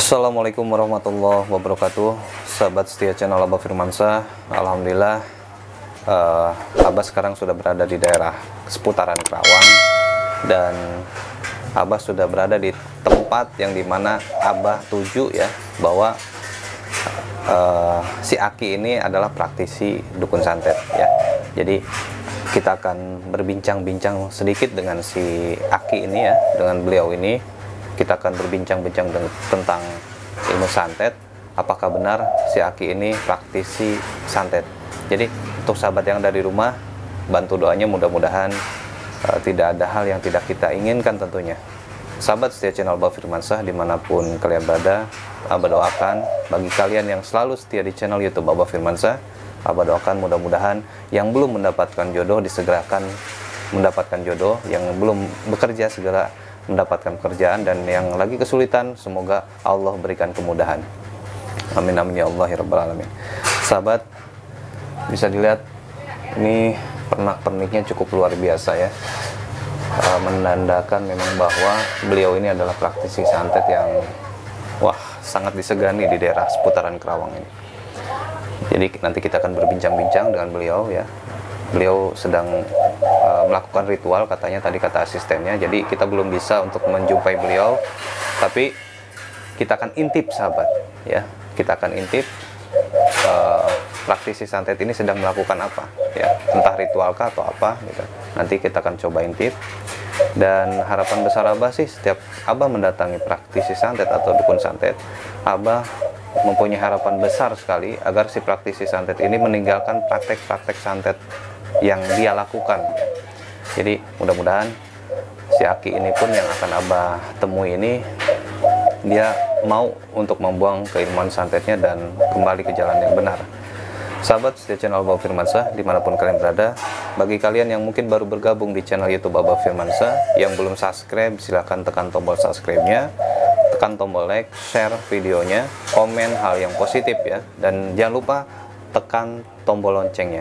Assalamualaikum warahmatullahi wabarakatuh. Sahabat setia channel Abah Firmansyah. Alhamdulillah, Abah sekarang sudah berada di daerah seputaran Kerawang, dan Abah sudah berada di tempat yang dimana Abah tuju ya, bahwa si Aki ini adalah praktisi dukun santet ya. Jadi kita akan berbincang-bincang sedikit dengan si Aki ini ya, dengan beliau ini. Kita akan berbincang-bincang tentang ilmu santet. Apakah benar si Aki ini praktisi santet? Jadi untuk sahabat yang dari rumah, bantu doanya, mudah-mudahan tidak ada hal yang tidak kita inginkan tentunya. Sahabat setia channel Abah Firmansyah dimanapun kalian berada, Abah doakan bagi kalian yang selalu setia di channel YouTube Abah Firmansyah, Abah doakan mudah-mudahan yang belum mendapatkan jodoh disegerakan mendapatkan jodoh, yang belum bekerja segera mendapatkan pekerjaan, dan yang lagi kesulitan semoga Allah berikan kemudahan. Amin amin ya Allah ya rabbal alamin. Sahabat, bisa dilihat ini pernak-perniknya cukup luar biasa ya, menandakan memang bahwa beliau ini adalah praktisi santet yang sangat disegani di daerah seputaran Kerawang ini. Jadi nanti kita akan berbincang-bincang dengan beliau ya. Beliau sedang melakukan ritual, katanya tadi kata asistennya. Jadi kita belum bisa untuk menjumpai beliau, tapi kita akan intip sahabat ya. Kita akan intip praktisi santet ini sedang melakukan apa ya, entah ritualkah atau apa gitu. Nanti kita akan coba intip. Dan harapan besar Abah sih, setiap Abah mendatangi praktisi santet atau dukun santet, Abah mempunyai harapan besar sekali agar si praktisi santet ini meninggalkan praktek-praktek santet yang dia lakukan. Jadi mudah-mudahan si Aki ini pun yang akan Abah temui ini, dia mau untuk membuang keilmuan santetnya dan kembali ke jalan yang benar. Sahabat setia channel Abah Firmansyah dimanapun kalian berada, bagi kalian yang mungkin baru bergabung di channel YouTube Abah Firmansyah, yang belum subscribe silahkan tekan tombol subscribe-nya, tekan tombol like, share videonya, komen hal yang positif ya, dan jangan lupa tekan tombol loncengnya.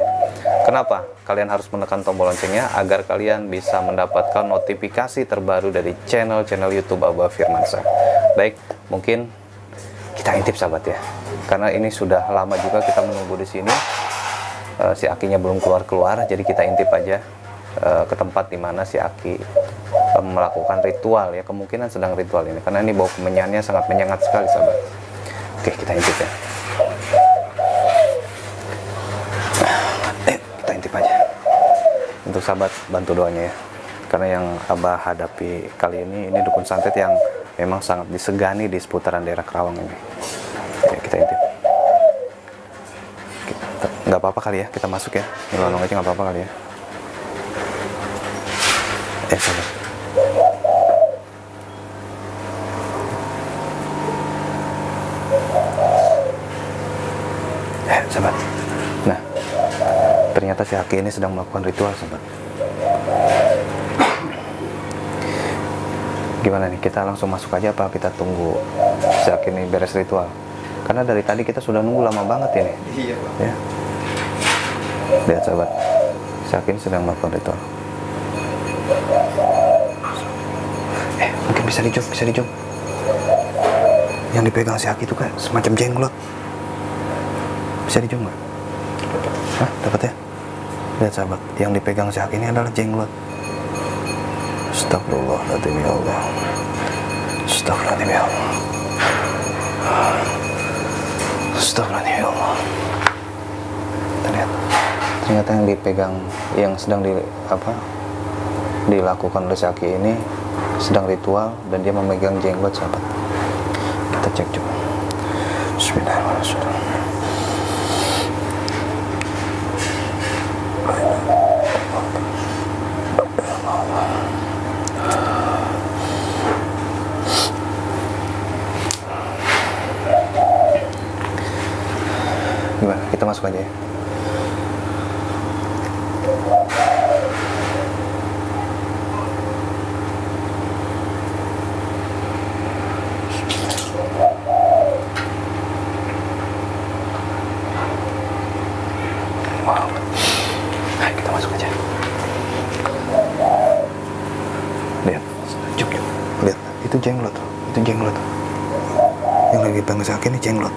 Kenapa kalian harus menekan tombol loncengnya? Agar kalian bisa mendapatkan notifikasi terbaru dari channel-channel YouTube Abah Firmansyah. Baik, mungkin kita intip sahabat ya, karena ini sudah lama juga kita menunggu di sini. Si Akinya belum keluar-keluar, jadi kita intip aja ke tempat dimana si Aki melakukan ritual ya, kemungkinan sedang ritual ini, karena ini bau kemenyannya sangat menyengat sekali sahabat. Oke, kita intip ya. Kita intip aja. Untuk sahabat bantu doanya ya, karena yang Abah hadapi kali ini dukun santet yang memang sangat disegani di seputaran daerah Kerawang ini. Ya, kita intip. Nggak apa-apa kali ya kita masuk ya, nyelonong aja nggak apa-apa kali ya. Sahabat, sahabat. Nah, ternyata si Aki ini sedang melakukan ritual sahabat. Gimana nih, kita langsung masuk aja apa kita tunggu si Aki ini beres ritual? Karena dari tadi kita sudah nunggu lama banget ini. Iya Pak. Ya. Lihat sahabat, si Aki ini sedang melakukan ritual. Mungkin bisa dijom. Yang dipegang si Aki itu kayak semacam jenglot. Bisa dijom nggak? Hah, dapat ya? Lihat sahabat, yang dipegang si Aki ini adalah jenglot. Astagfirullahaladzim ya Allah. Astagfirullahaladzim ya Allah. Astagfirullahaladzim ya Allah. Kita lihat, ternyata yang dipegang, yang sedang dilakukan oleh si Aki ini sedang ritual, dan dia memegang jenglot sahabat. Kita cek coba. Bismillahirrahmanirrahim. Gimana? Kita masuk aja ya. Wow. Nah, kita masuk aja. Lihat, cuk. Lihat, itu jenglot. Yang lagi dipanggil sakit ini jenglot.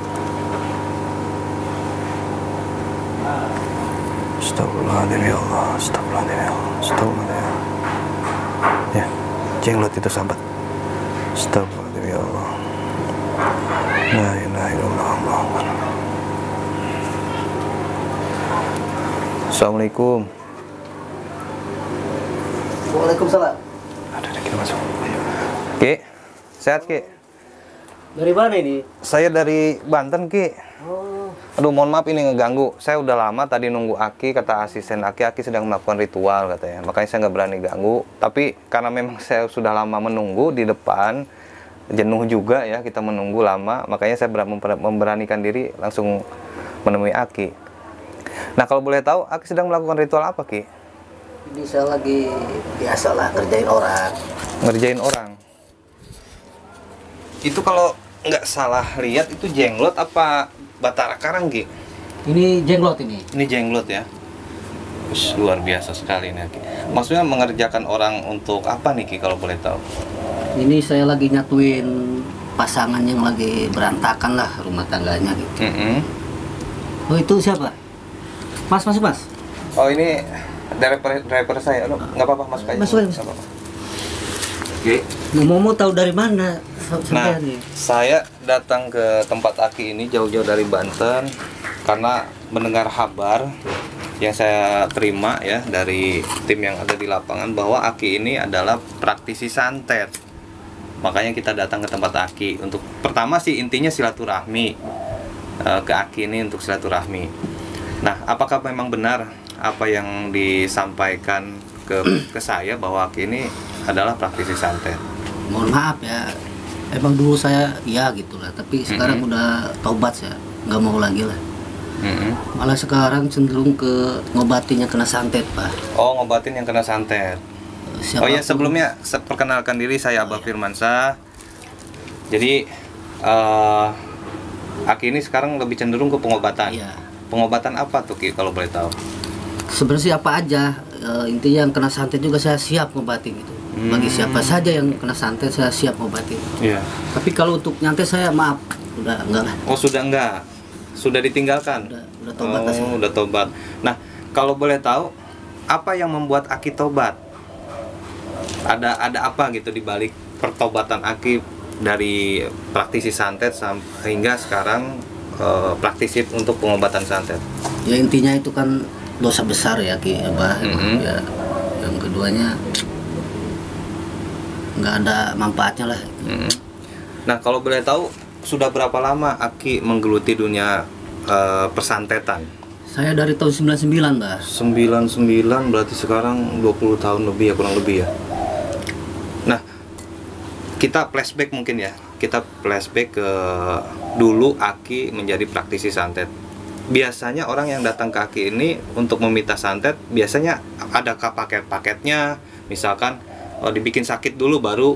Astagfirullahaladzim ya Allah, astagfirullahaladzim ya Allah, astagfirullahaladzim. Ya, jenglot itu sahabat. Astagfirullahaladzim ya Allah. La ilaha illallah. Assalamualaikum. Waalaikumsalam. Ada kita masuk. Ki, sehat Ki? Dari mana ini? Saya dari Banten Ki. Oh, Aduh, mohon maaf ini ngeganggu. Saya udah lama tadi nunggu Aki, kata asisten Aki sedang melakukan ritual katanya. Makanya saya nggak berani ganggu. Tapi karena memang saya sudah lama menunggu di depan, jenuh juga ya kita menunggu lama. Makanya saya memberanikan diri langsung menemui Aki. Nah, kalau boleh tahu, Aki sedang melakukan ritual apa Ki? ini saya lagi biasalah kerjain orang. Ngerjain orang. Itu kalau nggak salah lihat itu jenglot apa batara karang Ki? Ini jenglot ini. Ini jenglot ya. Ush, luar biasa sekali nih Ki. Maksudnya mengerjakan orang untuk apa nih Ki kalau boleh tahu? Ini saya lagi nyatuin pasangan yang lagi berantakan lah rumah tangganya gitu. Oh, itu siapa? Mas. Oh, ini driver saya. Aduh, nggak apa-apa Mas Pak. Mas. Nggak apa-apa. Oke. Mau tahu dari mana? Nah, saya datang ke tempat Aki ini jauh-jauh dari Banten karena mendengar kabar yang saya terima ya dari tim yang ada di lapangan bahwa Aki ini adalah praktisi santet. Makanya kita datang ke tempat Aki untuk pertama sih intinya silaturahmi ke Aki ini untuk silaturahmi. Nah, apakah memang benar apa yang disampaikan ke saya bahwa Aki ini adalah praktisi santet? Mohon maaf ya. Emang dulu saya ya gitulah, tapi sekarang udah taubat saya, nggak mau lagi lah. Malah sekarang cenderung ke ngobatinya kena santet, Pak. Oh, ngobatin yang kena santet. Oh ya, sebelumnya perkenalkan diri, saya Abah Firmansyah. Jadi Aki ini sekarang lebih cenderung ke pengobatan. Iya. Pengobatan apa tuh Ki kalau boleh tahu? Sebenarnya sih apa aja, intinya yang kena santet juga saya siap ngobatin gitu. Bagi siapa saja yang kena santet saya siap ngobatin. Iya. Tapi kalau untuk nyantet saya maaf, udah enggak lah. Oh, sudah enggak? Sudah ditinggalkan? Udah tobat lah saya. Udah tobat. Nah, kalau boleh tahu apa yang membuat Aki tobat? Ada apa gitu di balik pertobatan Aki dari praktisi santet hingga sekarang praktisi untuk pengobatan santet? Ya intinya itu kan dosa besar ya Ki, Abah. Ya, yang keduanya nggak ada manfaatnya lah. Nah, kalau boleh tahu sudah berapa lama Aki menggeluti dunia persantetan? Saya dari tahun 99, Mbak. 99 berarti sekarang 20 tahun lebih ya, kurang lebih ya. Nah, kita flashback mungkin ya. Kita flashback ke dulu Aki menjadi praktisi santet. Biasanya orang yang datang ke Aki ini untuk meminta santet, biasanya adakah paket-paketnya? Misalkan dibikin sakit dulu baru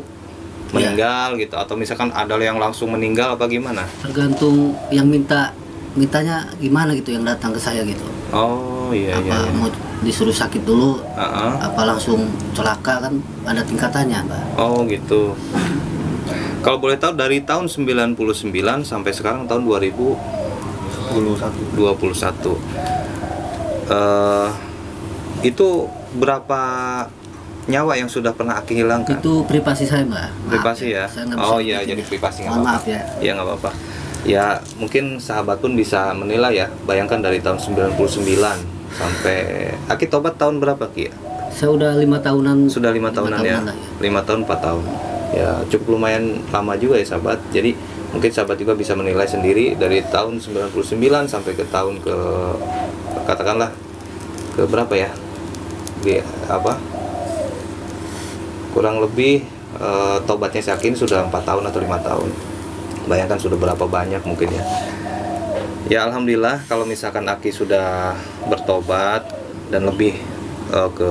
meninggal gitu, atau misalkan ada yang langsung meninggal apa gimana? Tergantung yang mintanya gimana gitu, yang datang ke saya gitu. Oh iya. Apa mau disuruh sakit dulu, apa langsung celaka, kan ada tingkatannya, Mbak. Oh gitu. Kalau boleh tahu dari tahun 99 sampai sekarang tahun 2021. Itu berapa nyawa yang sudah pernah Aki hilangkan? Itu privasi saya, Mbak. Privasi ya? Oh iya, jadi privasi, nggak apa-apa. Maaf ya. Ya nggak apa-apa. Ya mungkin sahabat pun bisa menilai ya. Bayangkan dari tahun 99 sampai Aki tobat tahun berapa Ki? Saya udah 5 tahunan. Sudah 5 tahunan ya? 5 tahun 4 tahun. Ya cukup lumayan lama juga ya sahabat. Jadi mungkin sahabat juga bisa menilai sendiri dari tahun 99 sampai ke tahun ke, katakanlah ke berapa ya? Di apa? Kurang lebih tobatnya Aki sudah 4 tahun atau 5 tahun. Bayangkan sudah berapa banyak mungkin ya. Ya alhamdulillah kalau misalkan Aki sudah bertobat dan lebih ke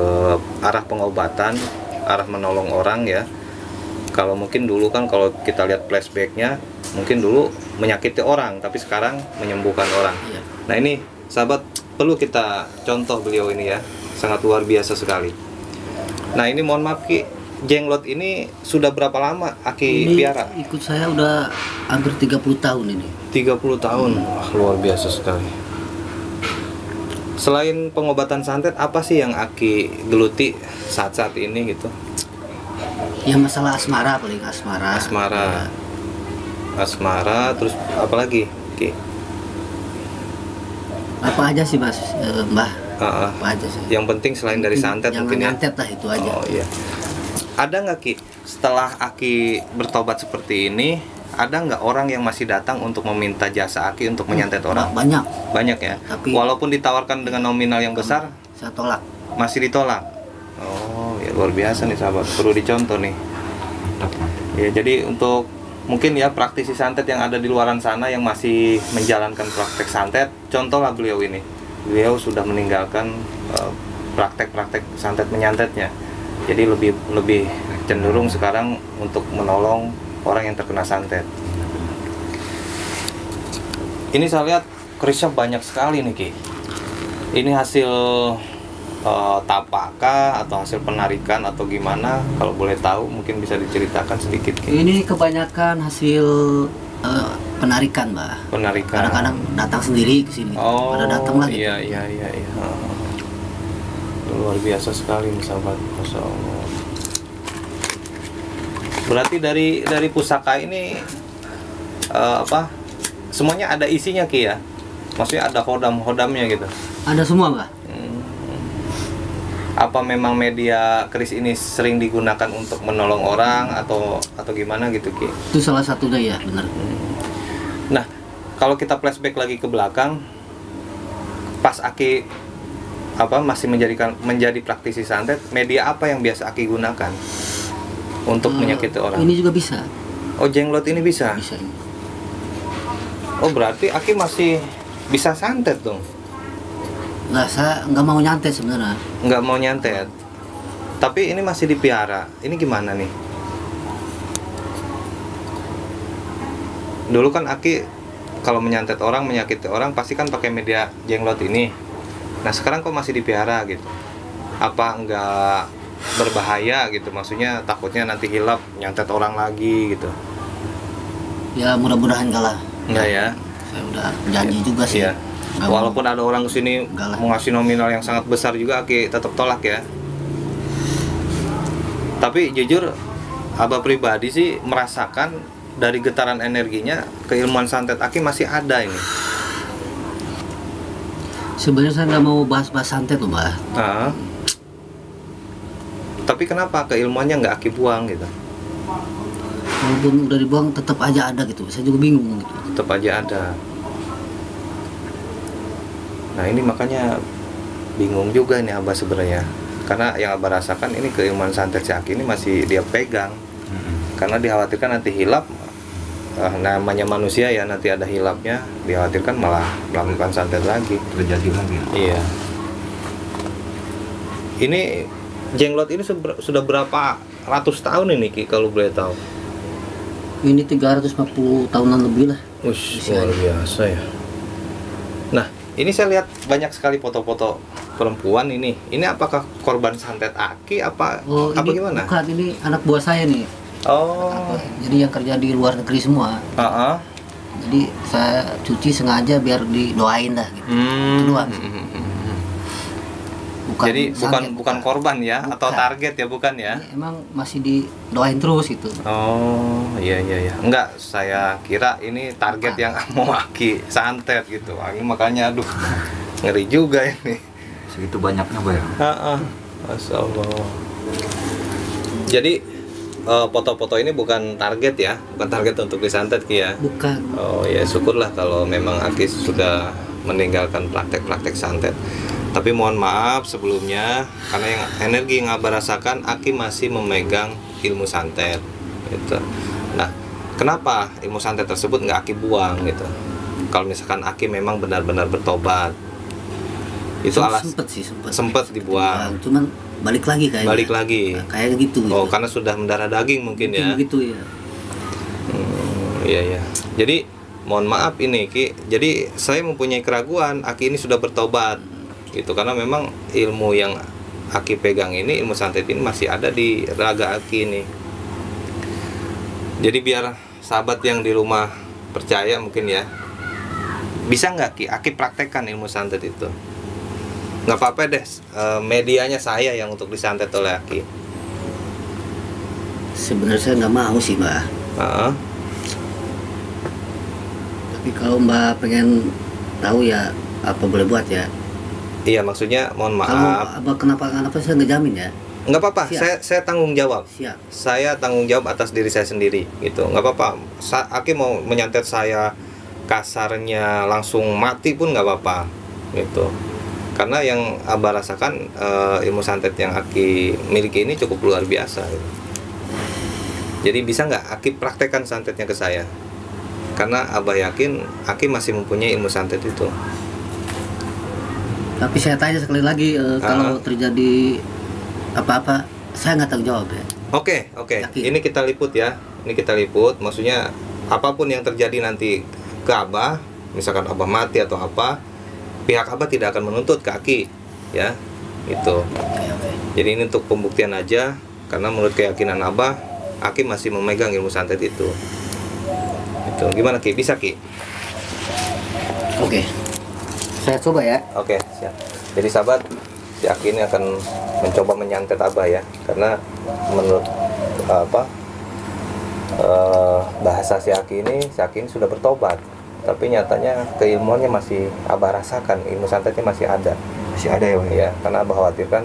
arah pengobatan, arah menolong orang ya. Kalau mungkin dulu kan kalau kita lihat flashbacknya, mungkin dulu menyakiti orang, tapi sekarang menyembuhkan orang. Nah ini sahabat perlu kita contoh beliau ini ya, sangat luar biasa sekali. Nah ini mohon maaf Ki, jenglot ini sudah berapa lama Aki Ini piara? ikut saya udah hampir 30 tahun ini. 30 tahun. Wah, luar biasa sekali. Selain pengobatan santet, apa sih yang Aki geluti saat-saat ini gitu? Ya masalah asmara, paling asmara. Asmara. Ya, Asmara, terus apa lagi? Ki? apa aja sih Mas, Mbah? Ah, ah. Apa aja sih? Yang penting selain dari santet Jangan mungkin ya. nyantet lah, itu aja. Oh iya. Ada nggak Ki, setelah Aki bertobat seperti ini, ada nggak orang yang masih datang untuk meminta jasa Aki untuk menyantet orang? Banyak. Banyak ya. Tapi- Walaupun ditawarkan dengan nominal yang besar, Saya tolak. masih ditolak. Oh, ya luar biasa nih sahabat. Perlu dicontoh nih. Ya, jadi untuk mungkin ya praktisi santet yang ada di luaran sana yang masih menjalankan praktek santet, contohlah beliau ini. Beliau sudah meninggalkan praktek-praktek santet menyantetnya. Jadi lebih cenderung sekarang untuk menolong orang yang terkena santet. Ini saya lihat kerisnya banyak sekali nih Ki. Ini hasil tapakah atau hasil penarikan atau gimana? Kalau boleh tahu mungkin bisa diceritakan sedikit Ki. Ini kebanyakan hasil penarikan, Mbak. Penarikan. Kadang-kadang datang sendiri ke sini. Oh, Pada datang lagi. iya. Luar biasa sekali nih sahabat. Masya Allah. Berarti dari pusaka ini apa? Semuanya ada isinya Ki ya? Maksudnya ada hodamnya gitu. Ada semua, Mbak. Apa memang media keris ini sering digunakan untuk menolong orang atau gimana gitu Ki? Itu salah satunya ya, benar. Nah, kalau kita flashback lagi ke belakang, pas Aki masih menjadi praktisi santet, media apa yang biasa Aki gunakan untuk menyakiti orang? Ini juga bisa. Oh, jenglot ini bisa? Bisa ini. Oh, berarti Aki masih bisa santet dong? Nggak, saya nggak mau nyantet sebenarnya. Nggak mau nyantet, tapi ini masih dipiara. Ini gimana nih? Dulu kan Aki kalau menyantet orang, menyakiti orang pasti kan pakai media jenglot ini. Nah sekarang kok masih dipiara gitu? Apa nggak berbahaya gitu? Maksudnya takutnya nanti hilap nyantet orang lagi gitu? Ya mudah-mudahan kalah. Enggak ya? Saya udah janji juga sih. Iya. Nggak mau. Walaupun ada orang kesini Enggak lah. mau ngasih nominal yang sangat besar juga, Aki tetap tolak ya. Tapi jujur, Abah pribadi sih merasakan dari getaran energinya keilmuan santet Aki masih ada ini. Sebenarnya saya nggak mau bahas-bahas santet loh, Mbak. Nah, tapi kenapa keilmuannya nggak Aki buang gitu? Walaupun udah dibuang tetap aja ada gitu. Saya juga bingung gitu. Tetap aja ada. Nah ini makanya bingung juga nih Abah sebenarnya. Karena yang Abah rasakan ini keilmuan santet si Aki ini masih dia pegang. Karena dikhawatirkan nanti hilap. Namanya manusia ya, nanti ada hilapnya, dikhawatirkan malah melakukan santet lagi. Terjadi lagi. Iya. Ini jenglot ini sudah berapa ratus tahun ini Ki kalau boleh tahu? Ini 350 tahunan lebih lah. Ush, luar biasa ya. Nah, ini saya lihat banyak sekali foto-foto perempuan ini. Ini apakah korban santet Aki apa Oh, apa ini gimana? bukan, ini anak buah saya nih. Oh. Jadi yang kerja di luar negeri semua. Heeh. Jadi saya cuci sengaja biar didoain lah gitu. Itu doang. Jadi santet, bukan korban ya, Bukan. atau target ya, bukan ya? Ini emang masih didoain terus gitu. Oh, iya. Enggak, saya kira ini target yang mau Aki santet gitu. Aki makanya aduh, ngeri juga ini. Segitu banyaknya, Bay. Masya Allah. Jadi foto-foto ini bukan target ya, bukan target untuk disantet Ki ya. Bukan. Oh ya, syukurlah kalau memang Aki sudah meninggalkan praktek-praktek santet. Tapi mohon maaf sebelumnya, karena yang energi yang Abah rasakan, Aki masih memegang ilmu santet gitu. Nah, kenapa ilmu santet tersebut nggak Aki buang gitu? Kalau misalkan Aki memang benar-benar bertobat, itu sempet dibuang. Cuman balik lagi kayaknya. Balik lagi. Nah, kayak gitu. Oh, karena sudah mendarah daging mungkin ya. Gitu ya. Iya. Jadi mohon maaf ini Ki. Jadi saya mempunyai keraguan Aki ini sudah bertobat gitu, karena memang ilmu yang Aki pegang ini, ilmu santet ini masih ada di raga Aki ini. Jadi biar sahabat yang di rumah percaya mungkin ya, bisa nggak Aki praktekkan ilmu santet itu? Nggak apa-apa deh, medianya saya yang untuk disantet oleh Aki. Sebenarnya saya nggak mau sih Mbak. Tapi kalau Mbak pengen tahu ya apa boleh buat ya. Iya, maksudnya mohon maaf. Kalau Abah kenapa saya nggak jamin ya. Nggak apa-apa, saya tanggung jawab. Siap. Saya tanggung jawab atas diri saya sendiri gitu. Nggak apa-apa. Aki mau menyantet saya kasarnya langsung mati pun nggak apa-apa gitu. Karena yang Abah rasakan ilmu santet yang Aki miliki ini cukup luar biasa gitu. Jadi bisa nggak Aki praktekkan santetnya ke saya? Karena Abah yakin Aki masih mempunyai ilmu santet itu. Tapi saya tanya sekali lagi, kalau terjadi apa-apa, saya nggak tanggung jawab ya. Oke. Yakin. Ini kita liput ya. Ini kita liput. Maksudnya apapun yang terjadi nanti ke Abah, misalkan Abah mati atau apa, pihak Abah tidak akan menuntut ke Aki, ya. Itu. Oke. Jadi ini untuk pembuktian aja. Karena menurut keyakinan Abah, Aki masih memegang ilmu santet itu. Itu. Gimana Ki? Bisa Ki? Oke. Saya coba ya. Oke, siap. Jadi sahabat, si Aki ini akan mencoba menyantet Abah ya, karena menurut bahasa si Aki ini sudah bertobat, tapi nyatanya keilmuannya masih Abah rasakan, ilmu santetnya masih ada ya, ya. Karena Abah khawatir kan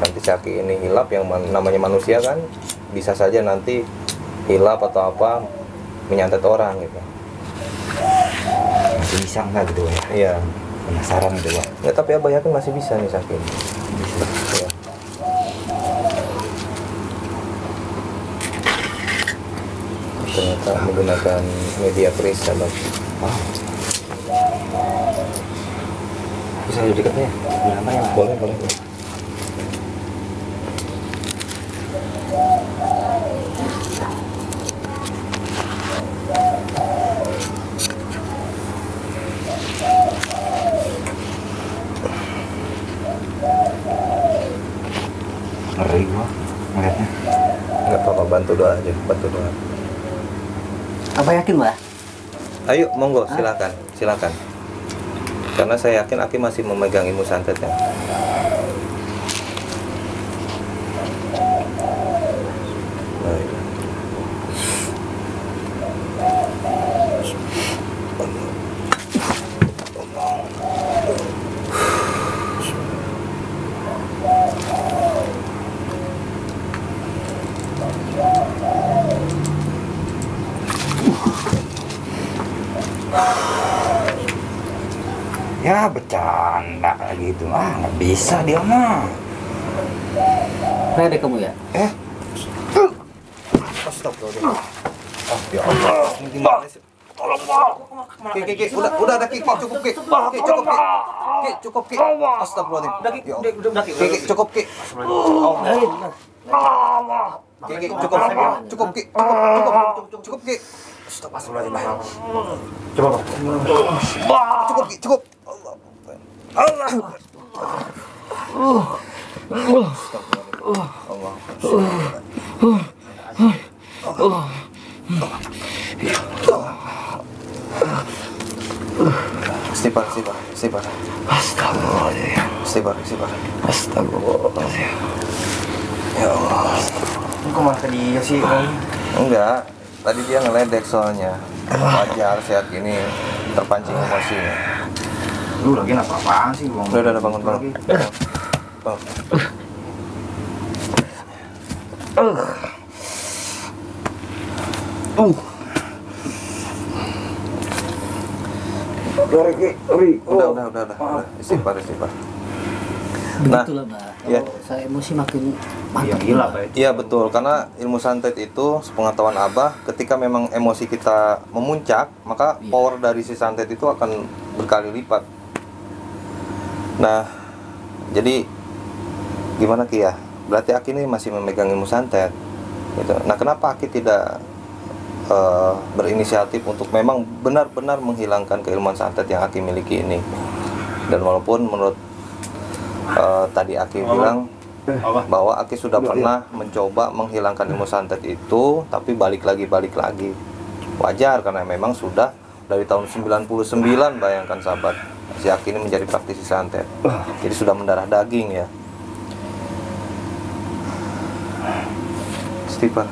nanti si Aki ini hilap, yang namanya manusia kan bisa saja nanti hilap atau apa menyantet orang gitu. Masih bisa nggak gitu ya? Iya. Penasaran gitu Pak. Ya, tapi Abah yakin masih bisa nih Saki. Bisa. Ya. Ternyata menggunakan media keris sahabat. Bisa lebih dekatnya? Berapa ya? Boleh. Ngeri gua ngeliatnya. Nggak apa-apa, bantu doa aja, bantu doa. Apa yakin Mbak? Ayo, monggo, silakan. Karena saya yakin Aki masih memegang ilmu santetnya. Ya bercanda gitu. Nggak bisa dia mah. Pede kamu ya? Astagfirullah. Ya Allah. Ini gimana sih? Tolong, Pak. Ki, udah ada Ki, cukup Ki. Cukup Ki. Astagfirullahaladzim. Udah Ki, cukup Ki. Ki, cukup Ki. Cukup Ki. Astagfirullahaladzim. Coba Pak. Cukup Ki, cukup. Allah. Istighfar. Astagfirullahaladzim. Ya Allah. Kok malah ke dia sih? Enggak, tadi dia ngeledek soalnya. Wajar saat gini terpancing emosinya. Lu lagi apa-apaan sih? Udah bangun. Udah. Istighfar. Begitulah Mbak. Iya. Kalau saya emosi makin mantap. Gila Pak. Iya betul, karena ilmu santet itu sepengetahuan Abah, ketika memang emosi kita memuncak, maka power dari si santet itu akan berkali lipat. Nah, jadi gimana Ki ya? Berarti Aki ini masih memegang ilmu santet gitu. Nah, kenapa Aki tidak berinisiatif untuk memang benar-benar menghilangkan keilmuan santet yang Aki miliki ini? Dan walaupun menurut tadi Aki bilang bahwa Aki sudah pernah mencoba menghilangkan ilmu santet itu, tapi balik lagi. Wajar karena memang sudah dari tahun 99, bayangkan sahabat, si Aki ini menjadi praktisi santet. Jadi sudah mendarah daging ya. Istighfar.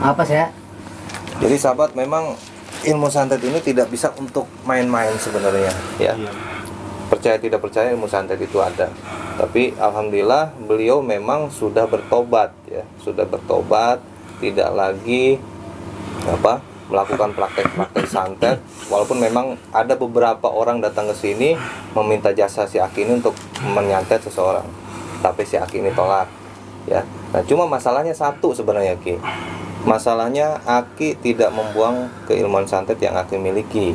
Apa saya? Jadi sahabat, memang ilmu santet ini tidak bisa untuk main-main sebenarnya ya. Percaya tidak percaya, ilmu santet itu ada. Tapi alhamdulillah beliau memang sudah bertobat ya, tidak lagi melakukan praktek-praktek santet. Walaupun memang ada beberapa orang datang ke sini meminta jasa si Aki ini untuk menyantet seseorang, tapi si Aki ini tolak ya. Nah, cuma masalahnya satu sebenarnya, Ki. Masalahnya Aki tidak membuang keilmuan santet yang Aki miliki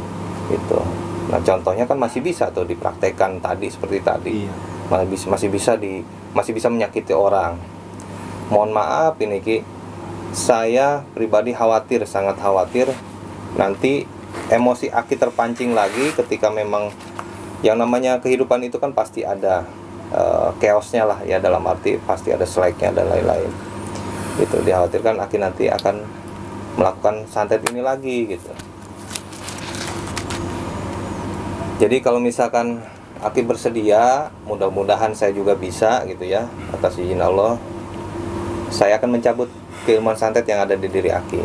gitu. Nah, contohnya kan masih bisa tuh dipraktekkan tadi seperti tadi. Masih bisa menyakiti orang. Mohon maaf ini, Ki. Saya pribadi sangat khawatir nanti emosi Aki terpancing lagi ketika memang yang namanya kehidupan itu kan pasti ada chaosnya lah ya, dalam arti pasti ada slacknya dan lain-lain. Itu dikhawatirkan Aki nanti akan melakukan santet ini lagi gitu. Jadi kalau misalkan Aki bersedia, mudah-mudahan saya juga bisa gitu ya, atas izin Allah, saya akan mencabut keilmuan santet yang ada di diri Aki.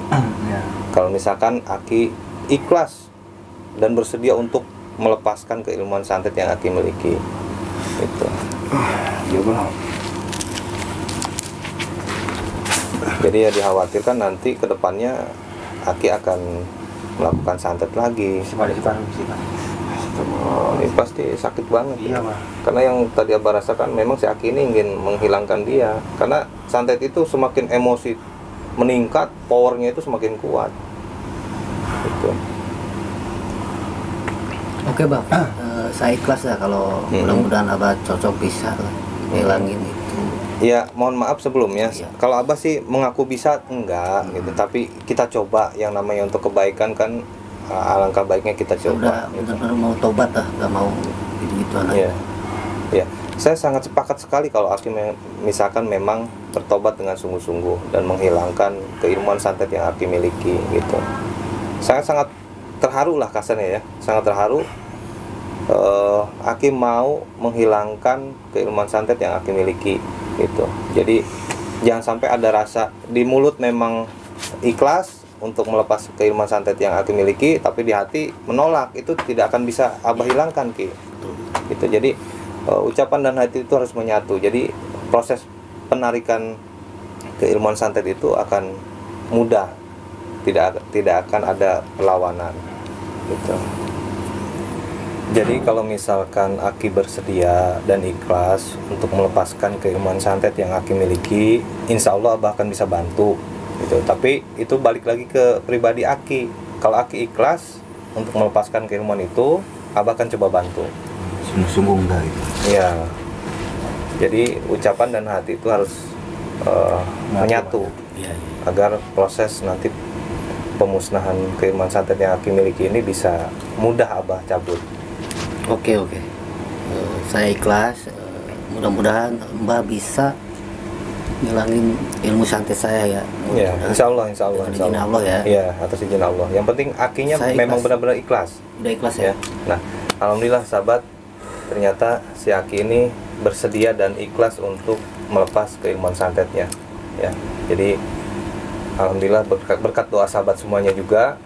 Kalau misalkan Aki ikhlas dan bersedia untuk melepaskan keilmuan santet yang Aki miliki, itu. Jadi ya dikhawatirkan nanti kedepannya Aki akan melakukan santet lagi. Ini pasti sakit banget ya. Karena yang tadi Abah rasakan memang si Aki ini ingin menghilangkan dia. Karena santet itu semakin emosi meningkat, powernya itu semakin kuat gitu. Oke Bang, saya ikhlas ya kalau mudah-mudahan Abah cocok bisa lah hilangin itu. Ya, mohon maaf sebelumnya. Iya. Kalau Abah sih mengaku bisa enggak gitu, tapi kita coba yang namanya untuk kebaikan kan, alangkah baiknya kita coba. Udah benar-benar mau tobat lah, nggak mau gitu-gitu anak. Iya. Ya, saya sangat sepakat sekali kalau Aki misalkan memang bertobat dengan sungguh-sungguh dan menghilangkan keilmuan santet yang Aki miliki gitu. Saya sangat terharu lah kasarnya ya, sangat terharu. Aki mau menghilangkan keilmuan santet yang Aki miliki gitu. Jadi jangan sampai ada rasa di mulut memang ikhlas untuk melepas keilmuan santet yang Aki miliki, tapi di hati menolak. Itu tidak akan bisa Abah hilangkan, Ki. Gitu. Jadi ucapan dan hati itu harus menyatu. Jadi proses penarikan keilmuan santet itu akan mudah. Tidak akan ada perlawanan. Gitu. Jadi kalau misalkan Aki bersedia dan ikhlas untuk melepaskan keilmuan santet yang Aki miliki, insya Allah Abah akan bisa bantu gitu. Tapi itu balik lagi ke pribadi Aki. Kalau Aki ikhlas untuk melepaskan keilmuan itu, Abah akan coba bantu. Sungguh-sungguh enggak itu. Iya. Jadi ucapan dan hati itu harus menyatu agar proses nanti pemusnahan keilmuan santet yang Aki miliki ini bisa mudah Abah cabut. Oke. Saya ikhlas. Mudah-mudahan Mbah bisa ngilangin ilmu santet saya ya. Ya, insya Allah. Dengan izin Allah ya. Iya, atas izin Allah. Yang penting Akinya Saya memang ikhlas. benar-benar ikhlas. Udah ikhlas ya. Nah, alhamdulillah sahabat, ternyata si Aki ini bersedia dan ikhlas untuk melepas keilmuan santetnya. Ya, jadi alhamdulillah berkat doa sahabat semuanya juga,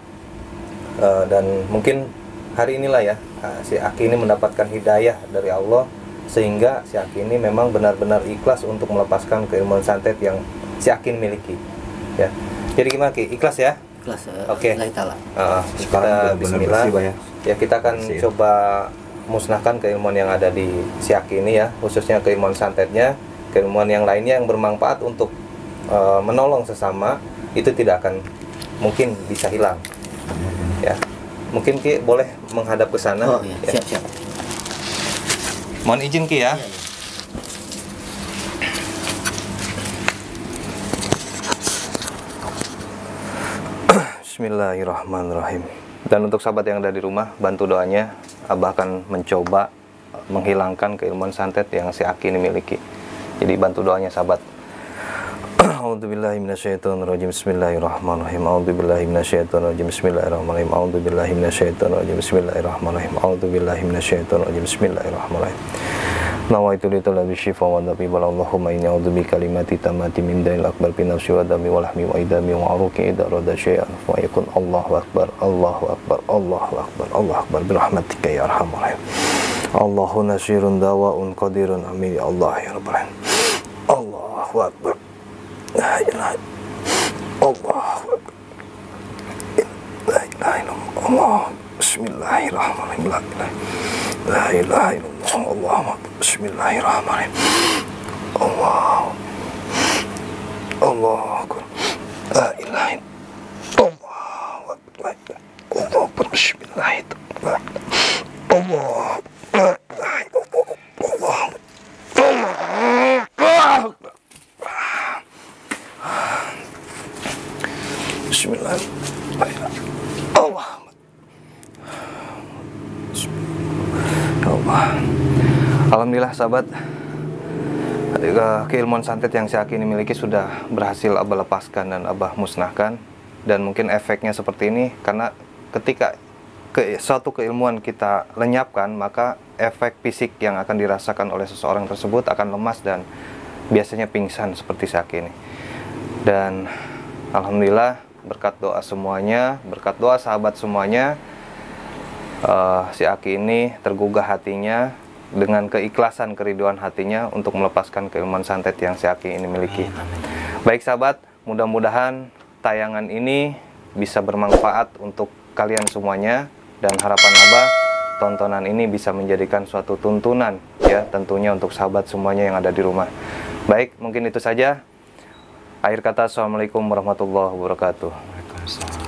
dan mungkin hari inilah ya si Aki ini mendapatkan hidayah dari Allah, sehingga si Aki ini memang benar-benar ikhlas untuk melepaskan keilmuan santet yang si Aki miliki. Ya, jadi gimana Ki? Ikhlas ya? Ikhlas. Oke. Lillahi ta'ala. Kita Bismillah. Ya, kita akan Bersih ya. coba musnahkan keilmuan yang ada di si Aki ini ya, khususnya keilmuan santetnya. Keilmuan yang lainnya yang bermanfaat untuk menolong sesama itu tidak akan mungkin bisa hilang. Ya, mungkin Ki boleh menghadap ke sana. Oh iya, Ya. siap. Mohon izin Ki ya. Bismillahirrahmanirrahim. Dan untuk sahabat yang ada di rumah, bantu doanya. Abah akan mencoba menghilangkan keilmuan santet yang si Aki ini miliki. Jadi bantu doanya sahabat. A'udzubillahi minasyaitonirrajim. Bismillahirrahmanirrahim. A'udzubillahi minasyaitonirrajim. Bismillahirrahmanirrahim. A'udzubillahi minasyaitonirrajim. Bismillahirrahmanirrahim. A'udzubillahi minasyaitonirrajim. Bismillahirrahmanirrahim. Nawaitu li talabi syifa wa dabi bal Allahumma inni a'udzu kalimati tamati min dail akbar fi nafsi wa dami wa lahmi wa idami wa aruki idza rada syai'an fa yakun Allahu akbar Allahu akbar Allahu akbar Allahu akbar bi rahmatika ya arhamar rahim. Allahu nasirun dawa'un qadirun amin ya Allah ya rabbal alamin. Allahu akbar. La ilaha Allahu akbar. La ilaha illallah. Bismillahirrahmanirrahim. La ilaha illallah. Allahu akbar. Bismillahirrahmanirrahim. Allahu akbar. La ilaha illallah. Allahu akbar. Allahu akbar. Bismillahirrahmanirrahim. Allah. La ilaha illallah. Allah. Bismillahirrahmanirrahim. Allah. Alhamdulillah sahabat, keilmuan santet yang si Aki ini miliki sudah berhasil Abah lepaskan dan Abah musnahkan. Dan mungkin efeknya seperti ini karena ketika suatu keilmuan kita lenyapkan, maka efek fisik yang akan dirasakan oleh seseorang tersebut akan lemas dan biasanya pingsan seperti si Aki ini. Dan alhamdulillah berkat doa semuanya, berkat doa sahabat semuanya, si Aki ini tergugah hatinya dengan keikhlasan keriduan hatinya untuk melepaskan keilmuan santet yang si Aki ini miliki. Baik sahabat, mudah-mudahan tayangan ini bisa bermanfaat untuk kalian semuanya, dan harapan Abah tontonan ini bisa menjadikan suatu tuntunan ya, tentunya untuk sahabat semuanya yang ada di rumah. Baik, mungkin itu saja. Akhir kata, assalamualaikum warahmatullahi wabarakatuh. Waalaikumsalam.